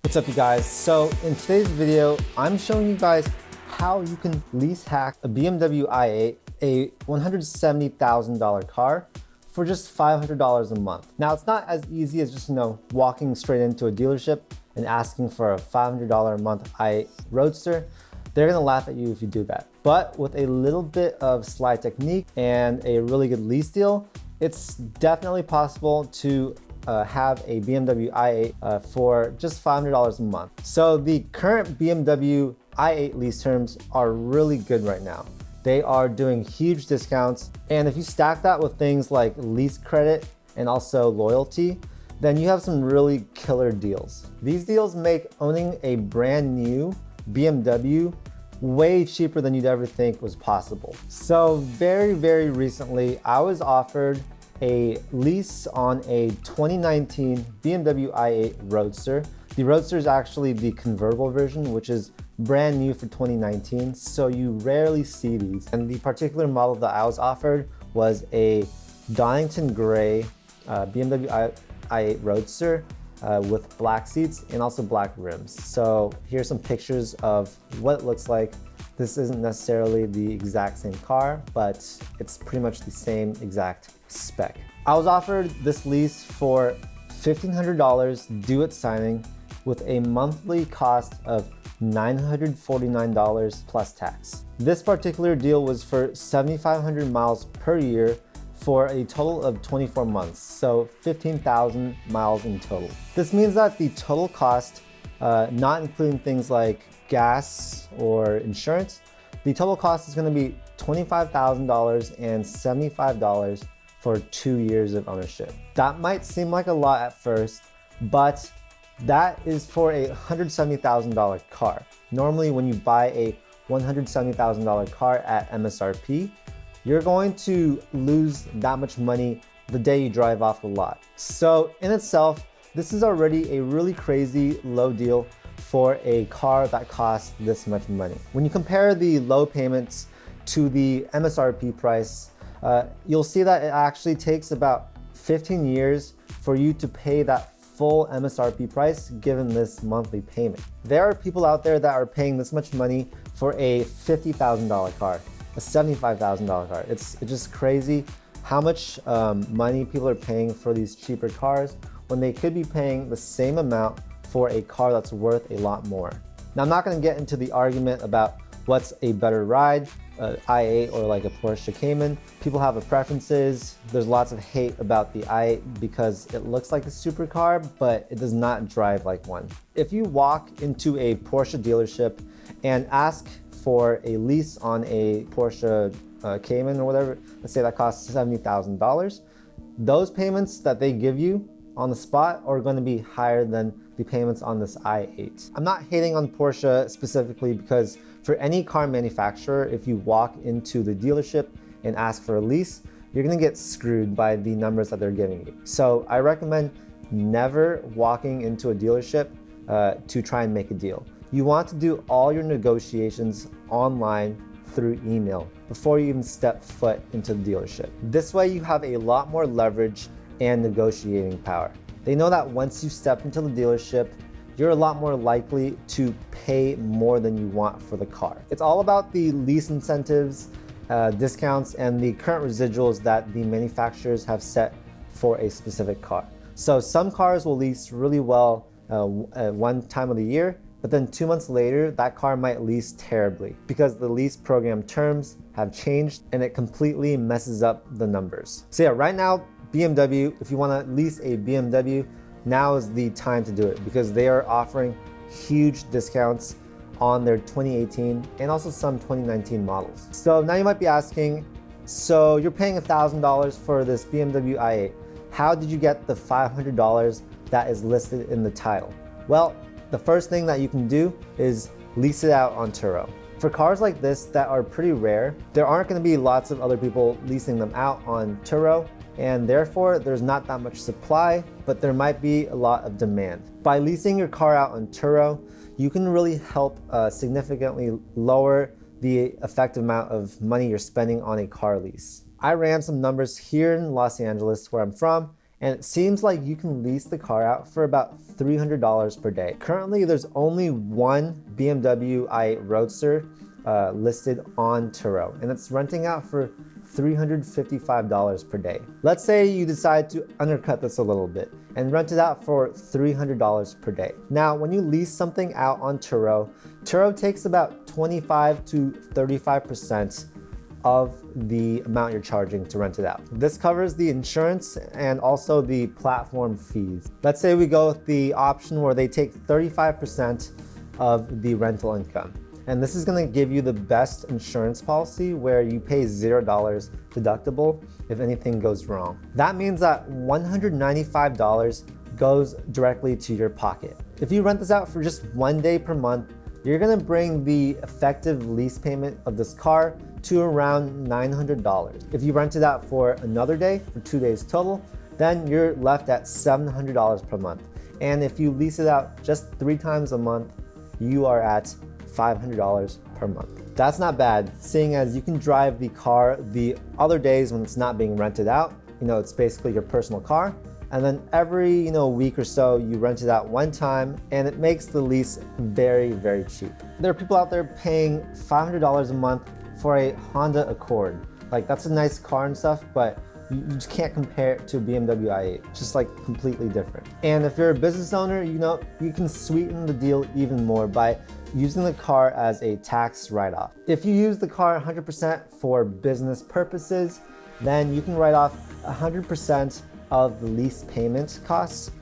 What's up, you guys? So in today's video, I'm showing you guys how you can lease hack a BMW i8, a $170,000 car, for just $500 a month. Now, it's not as easy as just, walking straight into a dealership and asking for a $500 a month i8 Roadster. They're gonna laugh at you if you do that. But with a little bit of sly technique and a really good lease deal, it's definitely possible to have a BMW i8 for just $500 a month. So the current BMW i8 lease terms are really good right now. They are doing huge discounts. And if you stack that with things like lease credit and also loyalty, then you have some really killer deals. These deals make owning a brand new BMW way cheaper than you'd ever think was possible. So very, very recently, I was offered a lease on a 2019 BMW i8 Roadster. The Roadster is actually the convertible version, which is brand new for 2019, so you rarely see these. And the particular model that I was offered was a Donington Gray BMW i8 Roadster with black seats and also black rims. So here's some pictures of what it looks like. This isn't necessarily the exact same car, but it's pretty much the same exact spec. I was offered this lease for $1,500 due at signing with a monthly cost of $949 plus tax. This particular deal was for 7,500 miles per year for a total of 24 months, so 15,000 miles in total. This means that the total cost, not including things like gas or insurance, the total cost is going to be $25,000 and $75 for 2 years of ownership. That might seem like a lot at first, but that is for a $170,000 car. Normally, when you buy a $170,000 car at MSRP, you're going to lose that much money the day you drive off the lot. So in itself, this is already a really crazy low deal for a car that costs this much money. When you compare the low payments to the MSRP price, you'll see that it actually takes about 15 years for you to pay that full MSRP price given this monthly payment. There are people out there that are paying this much money for a $50,000 car, a $75,000 car. It's just crazy how much money people are paying for these cheaper cars when they could be paying the same amount for a car that's worth a lot more. Now, I'm not gonna get into the argument about what's a better ride, i8 or like a Porsche Cayman. People have preferences. There's lots of hate about the i8 because it looks like a supercar, but it does not drive like one. If you walk into a Porsche dealership and ask for a lease on a Porsche Cayman or whatever, let's say that costs $70,000, those payments that they give you on the spot are going to be higher than the payments on this i8. I'm not hating on Porsche specifically because for any car manufacturer, if you walk into the dealership and ask for a lease, you're going to get screwed by the numbers that they're giving you. So I recommend never walking into a dealership to try and make a deal. You want to do all your negotiations online through email before you even step foot into the dealership. This way you have a lot more leverage and negotiating power. They know that once you step into the dealership, you're a lot more likely to pay more than you want for the car. It's all about the lease incentives, discounts, and the current residuals that the manufacturers have set for a specific car. So some cars will lease really well at one time of the year, but then 2 months later, that car might lease terribly because the lease program terms have changed and it completely messes up the numbers. So yeah, right now, BMW, if you want to lease a BMW, now is the time to do it because they are offering huge discounts on their 2018 and also some 2019 models. So now you might be asking, so you're paying $1,000 for this BMW i8. How did you get the $500 that is listed in the title? Well, the first thing that you can do is lease it out on Turo. For cars like this that are pretty rare, there aren't going to be lots of other people leasing them out on Turo, and therefore there's not that much supply, but there might be a lot of demand. By leasing your car out on Turo, you can really help significantly lower the effective amount of money you're spending on a car lease. I ran some numbers here in Los Angeles, where I'm from, and it seems like you can lease the car out for about $300 per day. Currently, there's only one BMW i8 Roadster listed on Turo, and it's renting out for $355 per day. Let's say you decide to undercut this a little bit and rent it out for $300 per day. Now, when you lease something out on Turo, Turo takes about 25 to 35% of the amount you're charging to rent it out. This covers the insurance and also the platform fees. Let's say we go with the option where they take 35% of the rental income. And this is gonna give you the best insurance policy where you pay $0 deductible if anything goes wrong. That means that $195 goes directly to your pocket. If you rent this out for just 1 day per month, you're gonna bring the effective lease payment of this car to around $900. If you rent it out for another day, for 2 days total, then you're left at $700 per month. And if you lease it out just 3 times a month, you are at $500 per month. That's not bad, seeing as you can drive the car the other days when it's not being rented out. It's basically your personal car. And then every week or so, you rent it out 1 time, and it makes the lease very, very cheap. There are people out there paying $500 a month for a Honda Accord. Like, that's a nice car and stuff, but you just can't compare it to a BMW i8. It's just like completely different. And if you're a business owner, you can sweeten the deal even more by using the car as a tax write-off. If you use the car 100% for business purposes, then you can write off 100% of the lease payment costs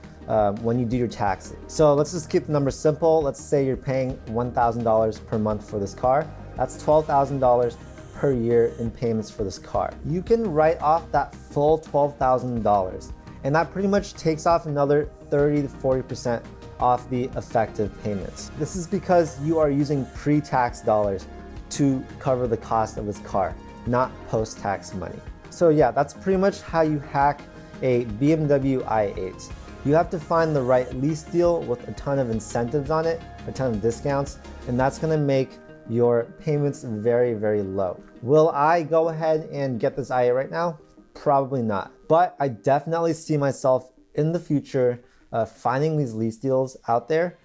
when you do your taxes. So let's just keep the numbers simple. Let's say you're paying $1,000 per month for this car. That's $12,000 per year in payments for this car. You can write off that full $12,000, and that pretty much takes off another 30 to 40% off the effective payments. This is because you are using pre-tax dollars to cover the cost of this car, not post-tax money. So yeah, that's pretty much how you hack a BMW i8. You have to find the right lease deal with a ton of incentives on it, a ton of discounts, and that's gonna make your payments very, very low. Will I go ahead and get this i8 right now? Probably not. But I definitely see myself in the future finding these lease deals out there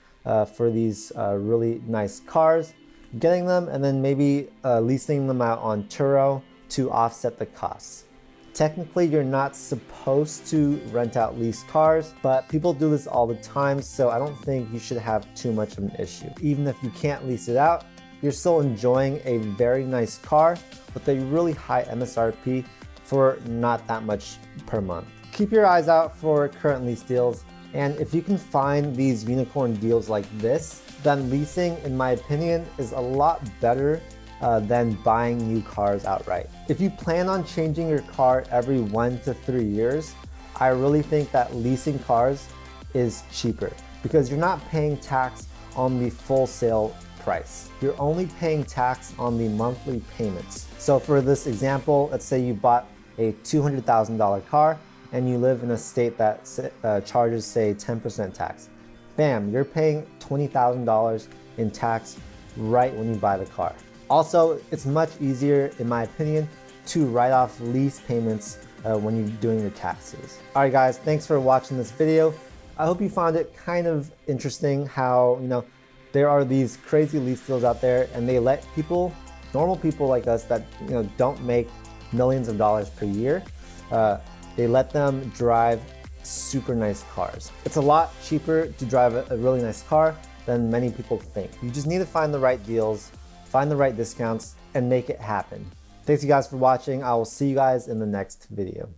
for these really nice cars, getting them, and then maybe leasing them out on Turo to offset the costs. Technically, you're not supposed to rent out leased cars, but people do this all the time, so I don't think you should have too much of an issue. Even if you can't lease it out, you're still enjoying a very nice car with a really high MSRP for not that much per month. Keep your eyes out for current lease deals, and if you can find these unicorn deals like this, then leasing, in my opinion, is a lot better than buying new cars outright. If you plan on changing your car every 1 to 3 years, I really think that leasing cars is cheaper because you're not paying tax on the full sale price. You're only paying tax on the monthly payments. So for this example, let's say you bought a $200,000 car and you live in a state that charges, say, 10% tax. Bam, you're paying $20,000 in tax right when you buy the car. Also, it's much easier, in my opinion, to write off lease payments when you're doing your taxes. All right, guys, thanks for watching this video. I hope you found it kind of interesting how, there are these crazy lease deals out there and they let people, normal people like us that, don't make millions of dollars per year, they let them drive super nice cars. It's a lot cheaper to drive a really nice car than many people think. You just need to find the right deals, find the right discounts, and make it happen. Thanks you guys for watching. I will see you guys in the next video.